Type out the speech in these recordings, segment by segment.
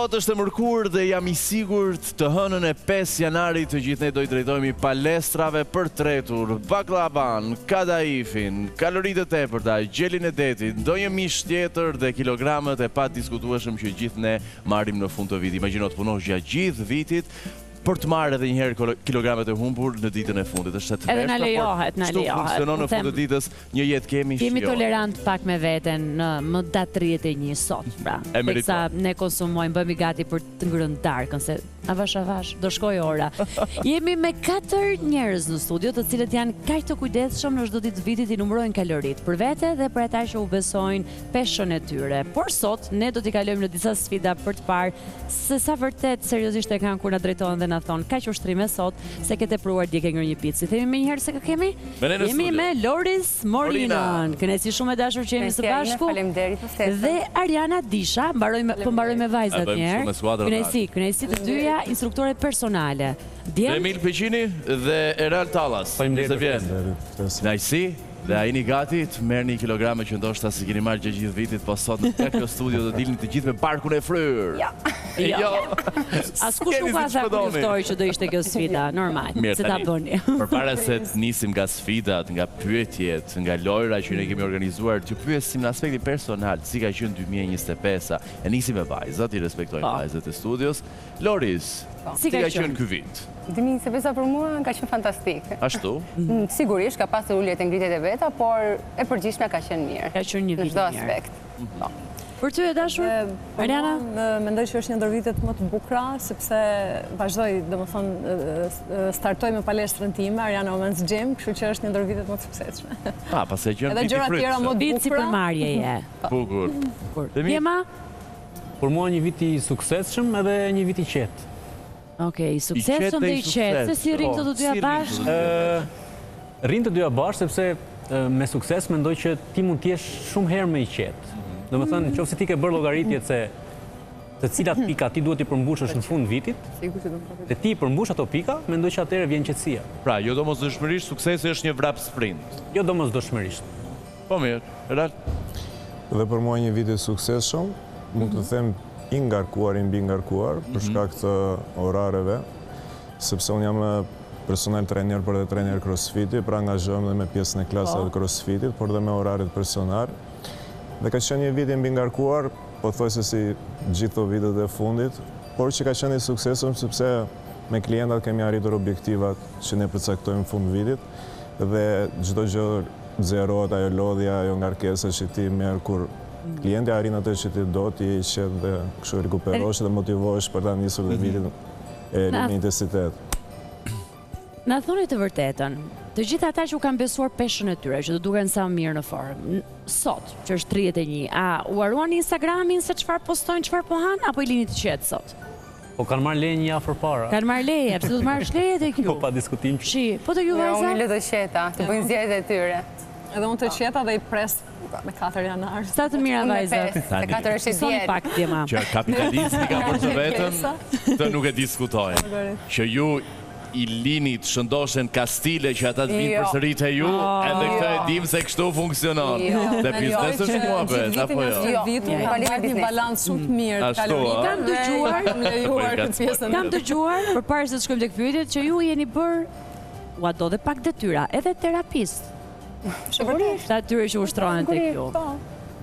Sot është e mërkurë dhe jam I sigurt të hënën e 5 janarit të gjithë ne do I drejtojmë palestrave për tretur, baklavan, kadaifin, kaloritë e tepërta, gjelin e detit, ndonjë mish tjetër dhe kilogramet e pa diskutueshëm që gjithë ne marrim në fund të vitit. Imagjino të punosh gjatë gjithë vitit për të marrë edhe njëherë kilogramet e humbur në ditën e fundit. Edhe na lejohet, na lejohet. Kështu funksionon në fund të ditës, një jetë kemi. Jemi tolerant pak me veten në më datë 31 sot, pra. Teksa ne konsumojmë, bëhemi gati për të ngrënë darkën, se avash, do shkoj ora. Jemi me 4 njerëz në studio, të cilët janë kaq të kujdesshëm në çdo ditë të vitit I numërojnë kaloritë për vete dhe për ata që u besojnë peshën e tyre. Por sot ne do t'i kalojmë në disa sfida për të parë se sa vërtet seriozisht e kanë kur na drejtohen dhe na thonë kaq ushtrime sot se ke tepruar dje ke ngrënë një picë. Themi më njëherë se kë kemi? Jemi me Loris Morinon. Kënaqësi shumë e dashur që jemi së bashku. Faleminderit për ftesën. Dhe Ariana Disha, mbaroj me vajzat një herë. Kënaqësi të dyja instruktore personale. Emil Peqini dhe Eral Tallas. Kënaqësi. Dhe a jeni gati të merrni kilograme që ndoshta si keni marrë gjithë vitit, po sot në kjo studio do dilni të gjithë me barkun e fryrë. Jo. Askush nuk ka thënë luftoj që do ishte kjo sfida, normal. Se ta bëni. Përpara se të nisim nga sfidat, nga pyetjet, nga lojra që ne kemi organizuar, të pyesim në aspektin personal, si ka qenë 2025-a. E nisim me vajzat, I respektojmë vajzat e studios. Loris, si ka qenë ky vit? 2025 për mua ka qenë fantastik. Ashtu? Sigurisht ka pasur uljet e ngritjet e veta, por e përgjithshme ka qenë mirë. Ka qenë një vit mirë. Në çdo aspekt. Për ty e dashur, Ariana? Mendoj që është një ndër vitet më të bukura, sepse vazhdoj, domethënë startoj me palestrën time, Ariana Women's Gym, kështu që është një ndër vitet më të suksesshme. Pastaj gjën edhe gjëra tjera më të bukura. Si përmarrje je. Bukur. Jema? Për mua një vit I suksesshëm edhe një vit I qetë. Okej, suksesshëm dhe I qetë, se si rrinë të dyja bashkë? Rrinë të dyja bashkë, sepse me sukses mendoj që ti mund t'jesh shumë herë me I qetë. Do me thënë, qoftë ti ke bërë llogaritjet se të cilat pika ti duhet I përmbushësh në fund vitit, dhe ti I përmbush ato pika, mendoj që atëherë vjen qetësia. Pra, jo domosdoshmërisht suksesi është një vrap sprint. Jo domosdoshmërisht. Po mirë, Eral. Dhe për mua një vit I suksesshëm, mund të them I ngarkuar, I mbi ngarkuar, për shkak të orareve, sepse unë jam personal trajner për dhe trajner crossfiti, pra angazhohem dhe me pjesën e klasave crossfitit, por dhe me oraret personal. Dhe ka qenë një vit I mbi ngarkuar, po thojse si gjithë vitet e fundit, por që ka qenë I suksesshëm sepse me klientat kemi arritur objektivat që ne përcaktojmë në fund vitit, dhe çdo gjë nxjerrohet ajo lodhja, ajo ngarkesa që ti merr kur klienti arrin atë që ti do, ti qet dhe kështu rikuperohesh dhe motivohesh për ta nisur dhe vitin me intensitet. Na thoni të vërtetën, të gjithë ata që u kanë besuar peshën e tyre, që të duken sa mirë në formë, sot, që është 31, a u haruan Instagramin se çfarë postojnë, çfarë po han, apo I lini të qetë sot? Po kanë marrë leje një javë përpara. Kanë marrë leje, pse do të marrësh leje tek ju? Po pa diskutim. Po të ju vajza? Unë le të qeta, të bëjnë zgjedhjet e tyre. Edhe unë të qeta dhe I pres me 4 janar. Sa të mira vajzat. Se 4 është e Son pak djema. Që kapitalisti ka për të vetën, të nuk e diskutojnë. Që ju I lini të shëndoshen kastile që ata të vinë përsëri te ju, edhe këtë e dim se kështu funksionon. Dhe biznesi është muhabet, apo jo? Një balans shumë të mirë të kalorive. Kam dëgjuar, përpara se të shkojmë tek pyetjet, që ju jeni bërë do dhe pak detyra, edhe terapist. Sigurisht. Atyre që ushtrohen tek ju.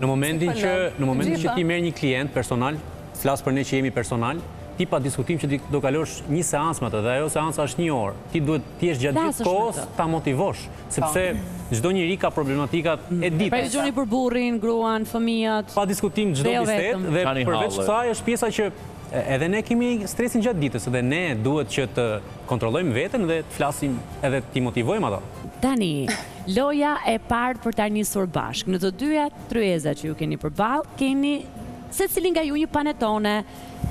Në momentin që ti merr një klient personal, flas për ne që jemi personal, ti pa diskutim që do kalosh një seancë me atë dhe ajo seanca është 1 orë. Ti duhet të jesh gjatë gjithë kohës ta motivosh, sepse çdo njeri ka problematikat e ditës. Pra dëgjoni për burrin, gruan, fëmijët. Pa diskutim çdo bisedë dhe përveç kësaj është pjesa që edhe ne kemi stresin gjatë ditës dhe ne duhet që të kontrollojmë veten dhe të flasim edhe të motivojmë ata. Tani, loja e parë për ta nisur bashkë. Në të dyja tryezat që ju keni përballë, keni secili nga ju një panetone.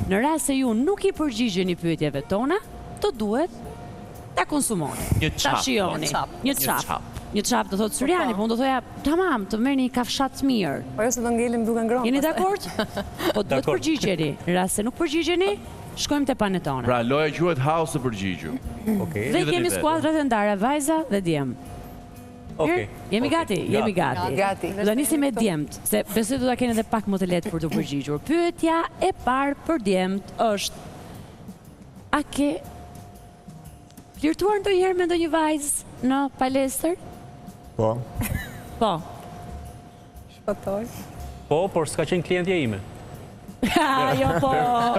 Në rast se ju nuk I përgjigjeni pyetjeve tona, do duhet ta konsumoni. Ta shijoni. Një çap. Një çap do thotë Syriani, po unë do thoja tamam, të merrni një kafshat të mirë. Po jo se do ngelim duke ngrohtë. Jeni dakord? Po duhet përgjigjeni. Në rast se nuk përgjigjeni, shkojmë te panetone. Pra loja quhet house e përgjigju. Dhe kemi skuadrat e ndara, vajza dhe djem. Okej. Jemi gati, jemi gati. Gati. Do ta nisim me djemt, se besoj do ta keni edhe pak më të lehtë për të përgjigjur. Pyetja e parë për djemt është: a ke flirtuar ndonjëherë me ndonjë vajzë në palestër? Po, Po. Shpëtoj. Po, por s'ka qenë klientja ime. Jo, po,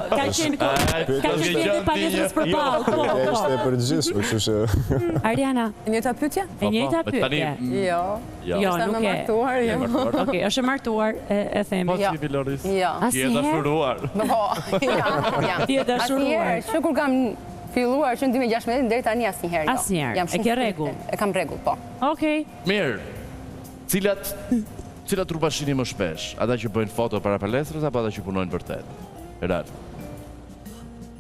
ka qenë klienti palestrës përballë. Po, e ishte e po. përgjithshme, kështu që Ariana, E njëjta pyetje? e njëjta pyetje. Jo. Jo, Ishte nuk me e. martuar, jo. Okej, është e martuar, e themi. Po Ja. si Loris? Jo. Ti e Asnjëherë? dashuruar. Po, ja. Ti e dashuruar. Asnjëherë, që kur kam filluar që në 2016 deri tani asnjëherë jo. Asnjëherë. Jam E shumë ke rregull? E kam rregull, po. Okej. Mirë. Cilat trupa shihni më shpesh? Ata që bëjnë foto para palestrës apo ata që punojnë vërtet? Erat.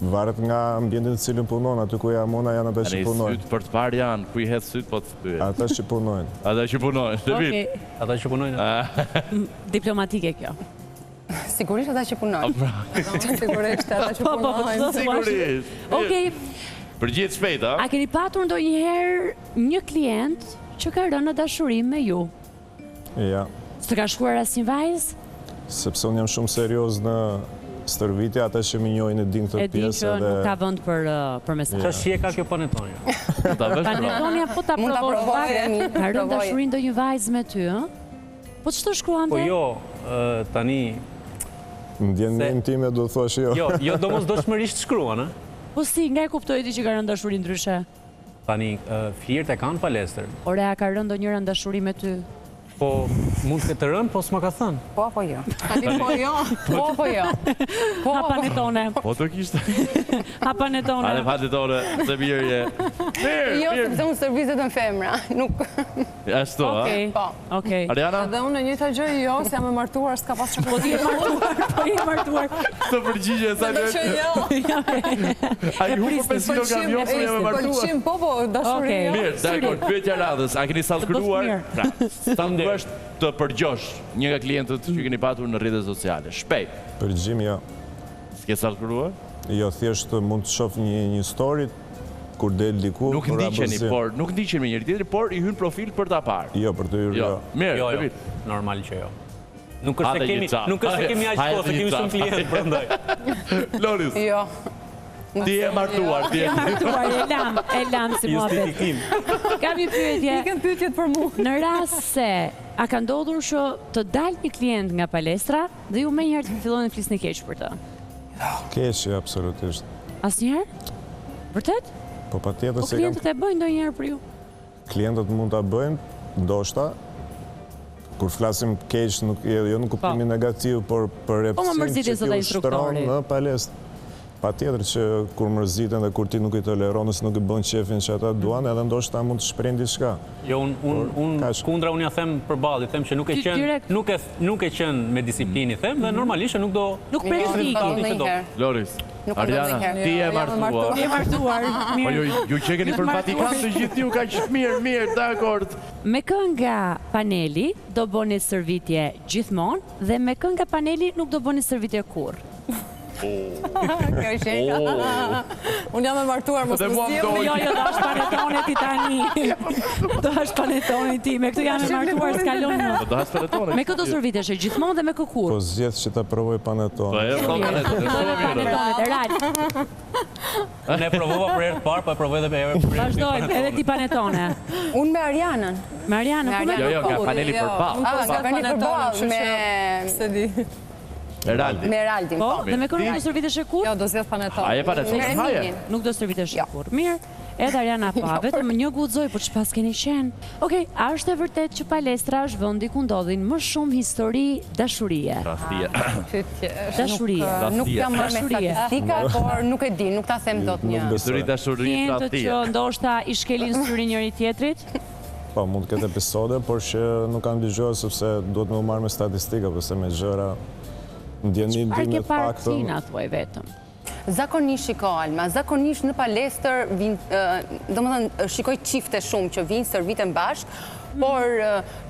varet nga ambientin në cilin punon, aty ku jamona janë ata që Tani punojnë. syt për të parë janë, ku i hedh syt po të pyet. Ata që punojnë. Ata që punojnë, të vit. Okej, Ata që punojnë. diplomatike kjo. Sigurisht ata që punojnë. Sigurisht ata që punojnë. Sigurisht. Okej, Përgjigj shpejt, a? a keni patur ndonjëherë një klient që ka rënë në dashuri me ju? Ja, S'të ka shkuar asnjë vajzë? sepse unë jam shumë serioz në stërvitje, ata që më njohin e din E këtë di pjesë që nuk ka edhe vend për mesazh. Qa shie ka kjo panetonja? Ta vesh pra. Panetonia po ta Mund ta provosh provoj, pak. Reni, Ka rënë provoj. dashuri ndonjë vajzë me ty, ë? Po ç'të shkruante? Po jo, tani, ndjen Se- në intime do thuash jo. jo domosdoshmërisht shkruan, Po si, nga e kuptoj ti që ka rënë dashuri ndryshe? Tani, flirt e kanë palestër. Ore, a ka rënë ndonjëra në dashuri me ty? Po, mund të ketë rënë, po s'ma ka thënë. Po apo jo? Tani po jo. Po apo jo? Po Ha apo panetone, Po të kishte. ha panetone. Ale panetone, se mirë je. Mirë, jo, mirë. sepse unë servizet në femra. Nuk. Ashtu, a? Okej, Po. okej. Ariana, Dhe unë në njëjta gjë jo, se jam e martuar, s'ka pas çfarë. Po ti je martuar, po je martuar. të përgjigje sa Që në... jo. A i hupo 5 kg jo, se jam e martuar. Pëlqim, po, dashuri Okej. jo. Mirë, dakor, pyetja radhës. A keni sallkruar? mirë. Pra, sallkruar të përgjosh një nga klientët që keni patur në rrjetet sociale. Shpejt. Përgjim jo. S'ke sallkruar? Jo, thjesht mund të shoh një story kur del diku. Nuk për ndiqeni, abuzim. por nuk ndiqeni me njëri tjetrin, por i hyn profil për ta parë. Jo, për të hyrë Jo. jo. Mirë, Jo, jo, David. normal që jo. Nuk është Hajde se një kemi, cap. nuk është se kemi aq Hajde kohë, se një kemi cap. shumë klientë prandaj. Loris, Jo. ti je martuar, ti je. Martuar, e lam si muhabet. Justifikim. Kam një pyetje. Ikën pyetjet për mua. Në rast se a ka ndodhur që të dalë një klient nga palestra dhe ju menjëherë të filloni të flisni keq për të? Keq, jo, absolutisht. Asnjëherë? Vërtet? Po patjetër Po se kam klientët e bëjnë ndonjëherë për ju? klientët mund ta bëjnë, ndoshta. Kur flasim keq, nuk jo në kuptimin negativ, por për Po, më repsin mërzitje që sot kjo ai instruktori. shtron në palestër. Patjetër që kur mërziten dhe kur ti nuk i toleron ose nuk i bën qefin që ata duan, edhe ndoshta mund të shprehin diçka. Jo, unë kaq. kundra unë ja them përballë, them që nuk e Ty qenë, direkt. nuk e qenë me disiplinë, them, dhe normalisht që nuk do. Nuk Jo, pres nuk ikë. ka Ikë. ndonjëherë. Loris, Nuk ka Ariana, ndonjëherë. ti je Jo, jam e martuar. Je martuar. Po Mirë. ju që keni për Vatikan të gjithë ju kaq mirë, dakord. Me kë nga paneli do bëni shërbitje gjithmonë dhe me kë nga paneli nuk do bëni shërbitje kurrë. Kjo është gjë. Unë jam e martuar, mos Dhe më mua më zgjidhni. Jo, do është panetone ti tani. Do është panetone ti. Me këtë janë e martuar s'kalon më. Po do has paletone. Me këtë do shërbitesh e gjithmonë dhe me kë Po kurrë. zgjedh që ta provoj Po paneton. e po paletone, shumë mirë. Panetonet, e rral. Ne provova për herë të parë, po e provoj edhe për herë të dytë. Vazhdojmë, edhe ti panetone. Unë me Arianën. Mariana, ku me Me Jo, jo, nga kurrë? paneli për ballë. Ah, nga pani përballë me Se di. Eraldi. me Raldin. Po, Po. dhe me kë nuk do shërbitesh e kurrë? Jo, do zgjedh paneton. A je paletone? Me Haje. Reminin. Nuk do shërbitesh e Jo. kurrë. Mirë. Edhe Ariana pa, vetëm një guxoj, por çfarë keni qenë? Okej, a është e vërtet që palestra është vendi ku ndodhin më shumë histori dashurie? Rastia. Dashurie. Nuk jam marrë me Dashurie. statistika, por nuk e di, nuk ta them dot një. Nuk Histori besoj. dashuri Klientët që rastia. ndoshta i shkelin syrin njëri tjetrit? Po, mund të ketë episode, por që nuk kam dëgjuar sepse duhet më marrë me statistika, përse me gjëra ndjen një Çfarë ndim ke me parë faktën. Tina thuaj vetëm? Zakonisht shiko Alma, zakonisht në palestër vin, domethënë shikoj çifte shumë që vinë serviten bashk, por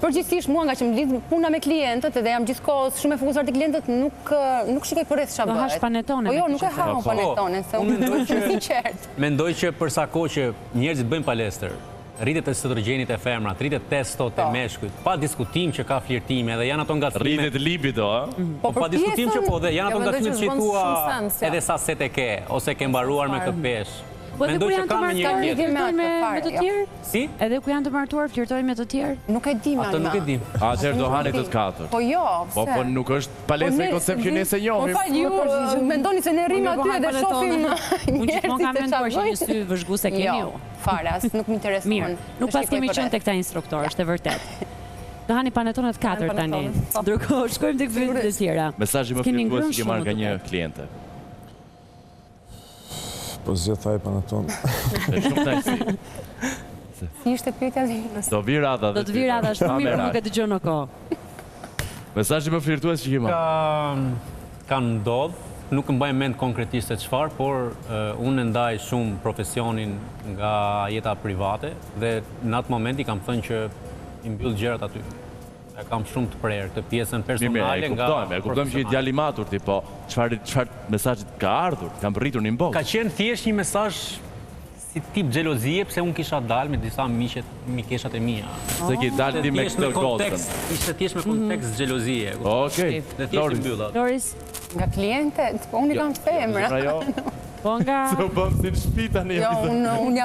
përgjithsisht mua nga që më lidh puna me klientët edhe jam gjithkohë shumë e fokusuar te klientët, nuk shikoj përreth çfarë Do bëhet. hash panetone Po me jo, këtë nuk e që ha Po, panetonen, se unë unë mendoj jam që- i qertë. Mendoj që për sa kohë që njerëzit bëjnë palestër, rritet estrogjenit e femrat, rritet testot e meshkujt, pa diskutim që ka flirtime, edhe janë ato ngacmime. Rritet libido, a? Po pa diskutim që po, dhe janë ato ngacmime që tua edhe sa set e ke, ose ke mbaruar me këtë pesh. Po edhe kur janë të martuar, flirtojnë me të tjerë? Si? Edhe kur janë të martuar, flirtojnë me të tjerë? Nuk e di, Ato nuk e dim. Atëherë do hani të katër. Po jo, Po nuk është palestra e koncept që ne se njohim. Po ju mendoni se ne rrim aty dhe shohim Unë gjithmonë kam menduar që një sy vëzhguese keni ju. Fare, as nuk më intereson. Mirë, nuk pas kemi qenë tek ta instruktor, është e vërtet. Do hani panetonet 4 tani. Ndërkohë shkojmë tek pyetjet e tjera. Mesazhi më fitues që marr nga një kliente. Po zgjedh thaj paneton. Është shumë tajsi. Si ishte pyetja dhe? Do vi rada. Do të vi rada shumë mirë, nuk e dëgjon në kohë. Mesazhi më fitues që kemi. Ka ndodh, nuk mbaj mend konkretisht se çfarë, por unë ndaj shumë profesionin nga jeta private dhe në atë moment i kam thënë që i mbyll gjërat aty. E kam shumë të prerë këtë pjesën personale nga e kuptojmë që i djalimatur ti, po çfarë mesazhit ka ardhur? Kam rritur në inbox. Ka qenë thjesht një mesazh si tip xhelozie, pse unë kisha dalë me disa mikeshat e mia. Se ki dalë ti me këtë gotën. Ishte thjesht me kontekst xhelozie. Okej. Dhe thjesht i mbylla. Loris, Nga kliente, po unë i kam femra. po nga... Se u bëm si në shtëpi tani. Jo, unë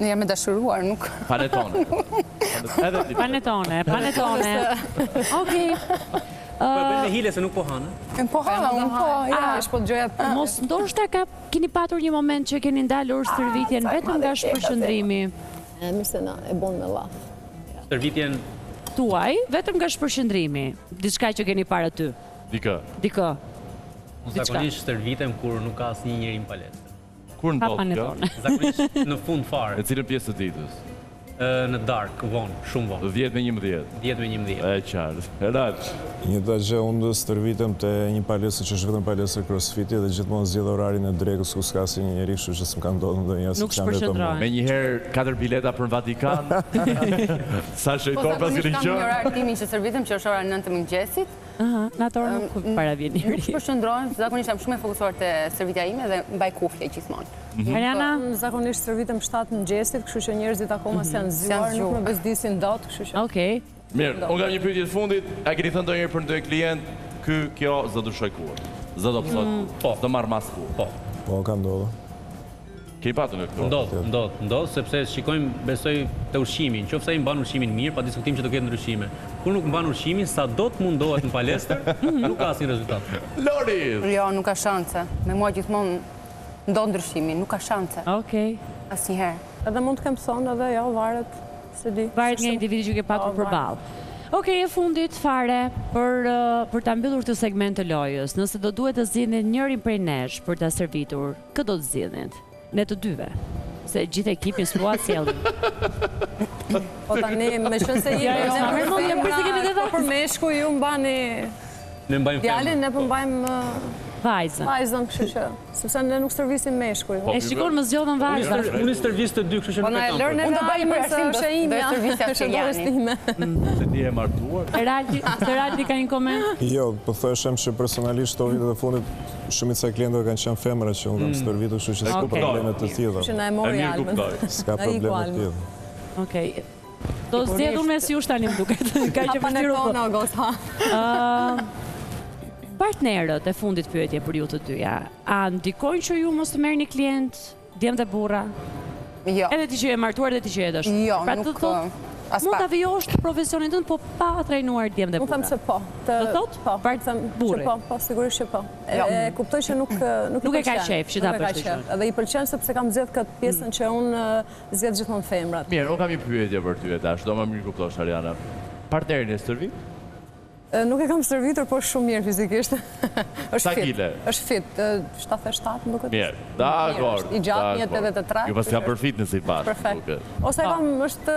jam e dashuruar, nuk... Panetone. Panetone. Okej. Po e bën me hile se nuk po hanë. Po ha, unë po, ja. është po gjoja të... Mos ndoshta keni patur një moment që keni ndalur stërvitjen vetëm nga shpërqendrimi Mirë se na e bon me laf. Stërvitjen tuaj, vetëm nga shpërqendrimi, diçka që keni parë aty. Dikë. unë zakonisht stërvitem kur nuk ka asnjë njeri në palestër. Kur Pa ndodh kjo? panetone. Zakonisht në fund Në fare, cilën pjesë të ditës? në dark, vonë, shumë vonë. 10 me 11. 10 me 11. E qartë. Herat. Një të gjë, unë stërvitem të një palestër që është vetëm palestër crossfiti dhe gjithmonë zgjedh orarin e drekës ku s'ka si një njeri, kështu që s'm ka ndodhur ndonjë Nuk shpërqendrohen. Me njëherë 4 bileta për në Vatikan. Sa shëjtor Po pas keni zakonisht kam një qenë? orar timin që stërvitem që është ora 9 të mëngjesit. Në atë orë nuk para vjen Nuk njëri. shpërqendrohem, zakonisht jam shumë e fokusuar te stërvitja ime dhe mbaj kufje gjithmonë. Mariana, Unë zakonisht stërvitem 7 mëngjesit, kështu që njerëzit akoma s'janë zgjuar, nuk më bezdisin dot, kështu që... okej. Mirë, unë kam një pyetje të fundit. A keni thënë ndonjëherë për ndonjë klient, kjo zë do shoj kur? Zë do pësot kur? Po. Do marr mas kur? Po, Po, ka ndodhur. Keni patur në këto? ndodh, sepse shikojmë, besoj të ushqimin, qofse ai mban ushqimin mirë, pa diskutim që do ketë ndryshime. Kur nuk mban ushqimin, sa do të mundohet në palestër, nuk ka asnjë rezultat. Lori! Jo, nuk ka shanse. Me mua gjithmonë ndodh ndryshimi, nuk ka shanse. Okej. Asnjëherë. Edhe mund të kem thonë edhe jo, varet, se di. Varet nga individi që ke patur përballë. Okej, e fundit fare për ta mbyllur këtë segment të lojës. Nëse do duhet të zgjidhni njërin prej nesh për ta servitur, kë do të zgjidhnit? Ne të dyve. Se gjithë ekipin s'ua sjellin. Po tani, me qënë se Jo, s'ma merr mendje, për se keni dhe vajzë. për meshku ju mbani Ne mbajmë djalin, ne përmbajmë Vajzën. vajzën, kështu që, sepse ne nuk stërvisim meshkuj. E shikon më zgjodhën vajzën. Unë i stërvis të dy, kështu që Po nuk na e e kam. lërën Unë edhe do bëj ajme për se arsim, është e do imja, stërvisja është e dorës Sheliani. time. Se ti e martuar? Seraldi ka një koment? Jo, po thëshem që personalisht to vitet e fundit shumica e klientëve kanë qenë femra që unë kam stërvitur, kështu që s'ka Okej. probleme të Që tilla. na e E mori mirë almën. kuptoj. S'ka Na iku probleme të almën. tilla. Okej. Do zgjedhur me si ush tani më duket. Ka që vështirë. Panetone, o gosa. Partnerët e fundit pyetje për ju të dyja. A ndikojnë që ju mos të merrni klient djem dhe burra? Jo. Edhe ti që je martuar dhe ti që je dashur. Jo, Pra të nuk thotë, as mund ta pak. vijosh profesionin tënd, po pa trajnuar djem dhe Unë them burra. se po. Do thot? Po, Part them burri. që po, sigurisht që po. E kuptoj që nuk Nuk e ka pëlqen. qef që ta Nuk e ka bësh qef. Edhe i pëlqen sepse kam zgjedh këtë pjesën që unë zgjedh gjithmonë femrat. Mirë, unë kam një pyetje për ty e tash, do më mirë kuptosh Ariana. Partnerin e stërvit? Nuk e kam stërvitur, por shumë mirë fizikisht. Sa Është fit. kile? Është fit, 77 më duket. Mirë, dakor. I gjatë 1,83. Ju pas jam për fitness i bashkë. Perfekt. duket. Ose kam është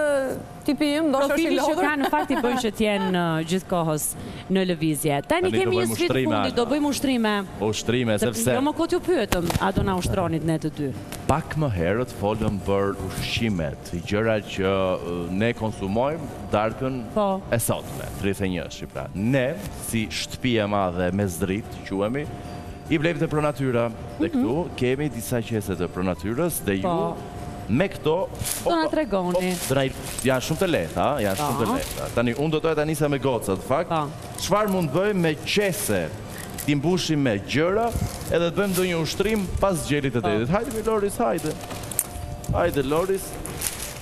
tipi im, ndoshta është i Profili që lodhur. ka në fakt i bën që t'jenë gjithkohës në lëvizje. Tani Tani do kemi një bëjmë sfidë ushtrime, fundit, do Ana. bëjmë ushtrime. Ushtrime, sepse Jo më kot ju pyetëm, a do na ushtronit ne të dy? pak më herët folëm për ushqimet, gjëra që ne konsumojmë darkën Po. e sotme, 31 pra. Ne, si shtëpi e madhe me zdrit, quhemi, i blejmë të pronatyra. Dhe këtu kemi disa qese të pronatyrës dhe ju Po. me këto... Do na tregoni. Janë shumë të lehta, janë shumë të lehta. Tani, unë do ta nisa me gocat, fakt. Çfarë mund bëjmë me qese? Ti mbushim me gjëra, edhe të bëjmë ndonjë ushtrim pas gjelit të detit. Hajde, Loris, hajde. Hajde, Loris.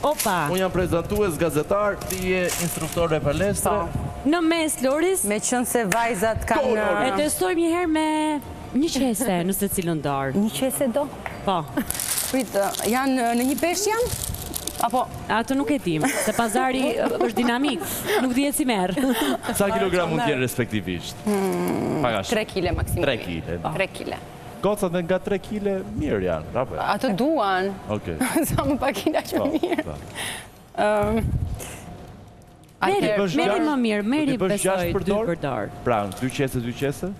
Opa. Unë jam prezantues gazetar, ti je instruktore palestre. Në mes, Loris. Me qënë se vajzat kanë... E testojmë një herë me një qese në se cilën dorë. Një qese do? Po. Prit, janë në një pesh janë? Apo? Ato nuk e tim, se pazari është dinamik, nuk dihet si merë. Sa kilogram mund t'jenë respektivisht? 3 kile maksimum. 3 kile. 3 kile. Gocat nga 3 kile mirë janë, rape. Ato duan. Okej. Sa më pak kila që mirë. Meri më mirë, Meri besoj 2 për dorë. Pra, 2 qese?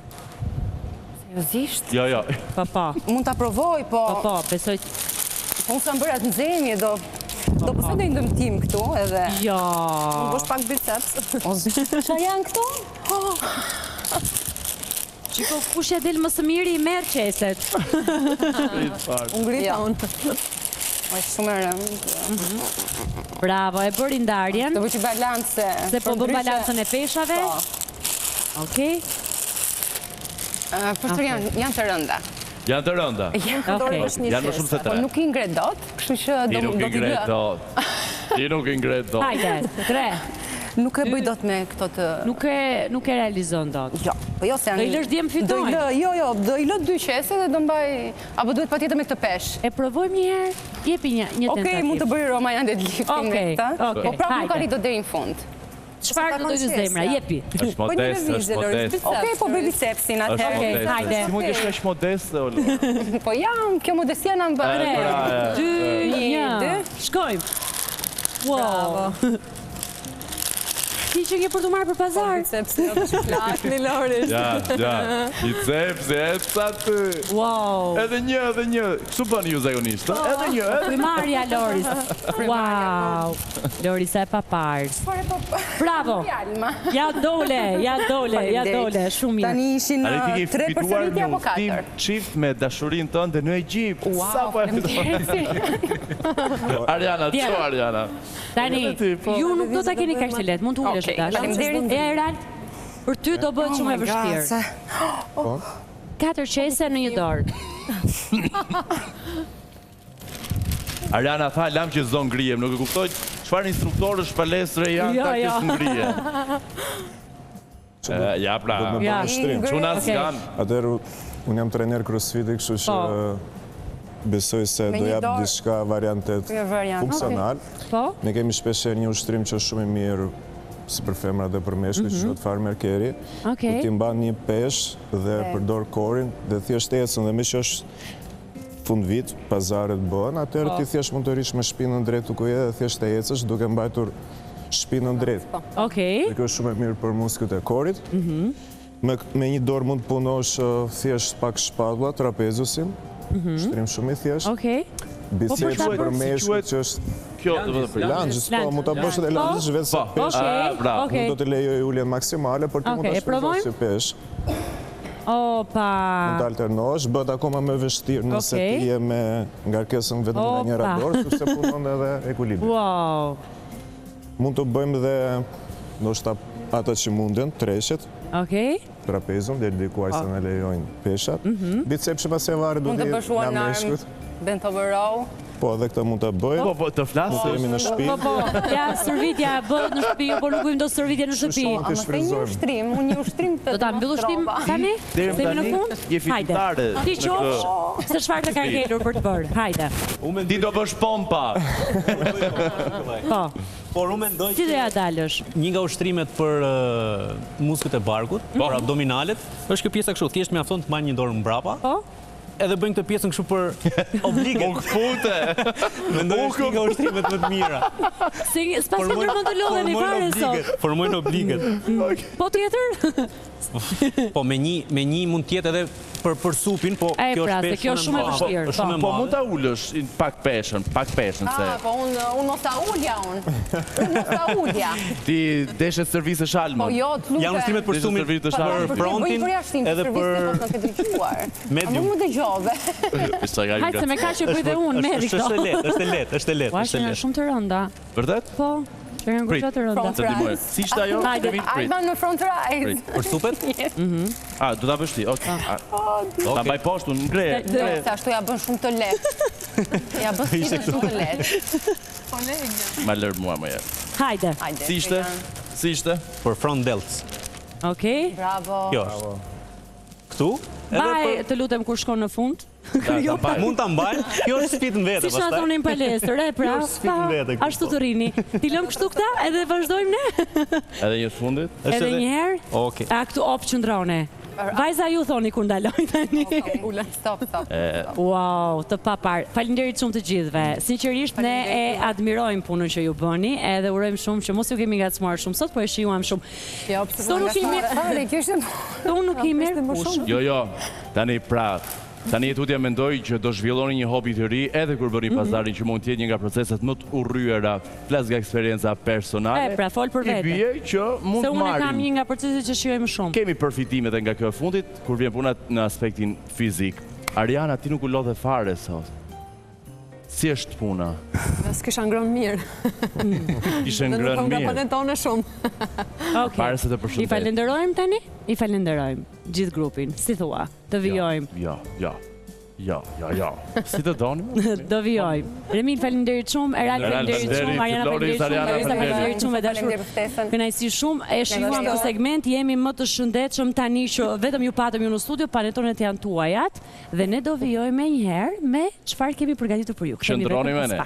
Seriozisht? Jo. Pa. Mund t'a provoj, po... Po, besoj... Po unë sa më bërat në zemje, do përse do i ndëmtim këtu edhe... Jo... Më bësh pak biceps. Qa janë këtu? Qiko, kush e del më së miri i merë qeset. Unë grita unë. Oj, shumë e rëndë. Bravo, e bëri ndarjen. Do bëqi balancë. Se po bë balancën e peshave. Okej. Për të janë të rënda. Janë të rënda? Janë më shumë se 3. Po nuk i ngret dot, kështu që do t'i lë. Ti nuk i ngret dot. Hajde, 3. Nuk e bëj dot me këto të... Nuk e realizon dot. Jo, po jo se janë... Do i lësh djemë fitojnë? Jo, do i lë 2 qese dhe do mbaj... Apo duhet pa tjetër me këtë pesh? E provojmë një herë, jepi një tentativ. Okej, mund të bëj Roma janë deadlifting me këta. Po prapë nuk arrit do deri në fund. Çfarë do të zemra, jepi. Është modest, është modest. Okej, po bëj bicepsin atëherë. Hajde. Si mund t'jesh kaq modeste, Olo? Po jam, kjo modestia na bën. 3, 2, 1, shkojmë. Wow. Ti që nge për të marrë për pazar. Bicepsi, jo të shplak, një Loris. Ja, bicepsi, e të ty. Wow. Edhe një. Kështu bënë ju zagonisht, edhe një. Primarja, Loris. Wow. Loris e paparës. Bravo. Ja dole, shumë mirë. Tani ishin 3 përsëritje apo 4? Tim qift me dashurin tënde në Egjipt. Sa po e Ariana, qo Ariana? Tani, ju nuk do të keni kaq të letë, mund të ulesh tash. Faleminderit. Erald, për ty do bëhet shumë e vështirë. 4 qese në një dorë. Ariana tha, lam që zonë ngrijem, nuk e kuptoj çfarë instruktorësh palestre janë ta që s'ngrijen. Ja, pra, quna s'kan. Atëherë, unë jam trener crossfit-i, kështu që besoj se do jap diçka variantet funksional. Ne kemi shpesher një ushtrim që është shumë i mirë si për femrat dhe për meshkujt, që është farmer carry. Do t'i mban një pesh dhe përdor korin dhe thjesht ecën, dhe me që është fund vit, pazaret bën, atëherë ti thjesht mund të rish me shpinën drejt tuk uje dhe thjesht e ecësh duke mbajtur shpinën drejt. Dhe kjo është shumë e mirë për muskujt e korit. Me një dorë mund të punosh thjesht pak shpatulla, trapezusin, shtrim shumë i thjesht. Bicepsi për meshkujt që është langjës, po, mund të bësh edhe langjës vetë se pesh. Nuk do të lejoj ulljen maksimale, por ti mund të shpërdosh si pesh. Opa! Mund të alternosh, bët akoma me vështirë nëse ti je me ngarkesën vetëm në njëra dorë, sepse punon edhe ekuilibri. Wow! Mund të bëjmë dhe ndoshta ata që munden, treshet, trapezun, dhe dikuaj se në lejojnë peshat. Bicepsi pas e varë do t'i nga meshkut. Bent over row. Po, edhe këta mund të bëjmë. Po, të flasë. Mund të jemi në shtëpi. Po, ja, sërvitja bëhet në shtëpi, po nuk bëjmë do sërvitje në shtëpi. A më thej një ushtrim, unë një ushtrim të do ta mbyll ushtim tani? Deri në fund? Je fitare. Ti qofsh se çfarë të ka ngelur për të bërë. Hajde. Ti do bësh pompa. Po. Por unë mendoj që ja dalësh. Një nga ushtrimet për muskujt e barkut, për abdominalet, është kjo pjesa kështu, thjesht mjafton të marrë një dorë mbrapa. Po. Edhe bëjmë këtë pjesën kështu për obligë. Më këfute! Mendoj është një nga ushtrimet më të mira. S'pas ka ndërmën të lodheni fare sot. Formojnë obligët. Po tjetër? Po me një mund tjetë edhe për supin, po kjo është shumë e vështirë. Po mund ta ullësh pak peshën, se... Po unë mos ta ullja unë. Unë mos ta ullja. Ti deshet servise shalmën. Po jo, të luke. Janë ushtrimet për sumin, për frontin, edhe për... Më dëgjoj. shove. Hajtë se me ka që bëj dhe unë, meri këto. Është lehtë. Po, është një shumë të rënda. Vërtet? Po, që janë goxha të rënda. Të ndihmoj. Si ishte ajo? Alban në front rise. Për supet? Do ta bësh ti. Ta mbaj poshtë unë ngre. Se ashtu ja bën shumë të lehtë. Ja bën shumë të lehtë. Ma lër mua më herë. Hajde. Si ishte? Për front delts. Okej. Bravo. Kjo është. Këtu? Baj, të lutem kur shkon në fund. Mund ta mbaj. Kjo është sfidë vetë pastaj. Si na thonin palestër, pra. Ashtu të rini. Ti lëm kështu këta edhe vazhdojmë ne. Edhe një fundit? Edhe një herë. Okej. A këtu op qëndrone. Vajza ju thoni kur ndaloj tani. Stop. Wow, të papar. Faleminderit shumë të gjithëve. Sinqerisht ne e admirojmë punën që ju bëni, edhe urojmë shumë që mos ju kemi ngacmuar shumë sot, po e shijuam shumë. Jo, pse nuk kemi. Jo. Tani tutja mendoj që do zhvilloni një hobi të ri edhe kur bëni pazarin që mund t'jetë një nga proceset më të urryera, flas nga eksperienca personale. Pra, fol për vete. I bie që mund të marrim. Se unë kam një nga proceset që shijojmë shumë. Kemi përfitimet nga kjo fundit, kur vjen puna në aspektin fizik. Ariana, ti nuk u lodhe fare sot. Si është puna? S'kisha ngrënë mirë. Ishe ngrënë mirë. Nuk nga patentone shumë. Pare se të përshëndet. I falenderojmë tani? I falenderojmë gjithë grupin. Si thua? Të vijojmë. Jo. Si të doni? Do vijojmë. Remil, falenderit shumë. Eral, falenderit shumë. Mariana, falenderit shumë. Larisa, falenderit shumë. Kënaqësi shumë. E shijuam në segment. Jemi më të shëndetshëm tani që vetëm ju patëm ju në studio. Panetonet janë tuajat. Dhe ne do vijojmë një herë me çfarë kemi përgatitur për ju. Qëndroni me ne.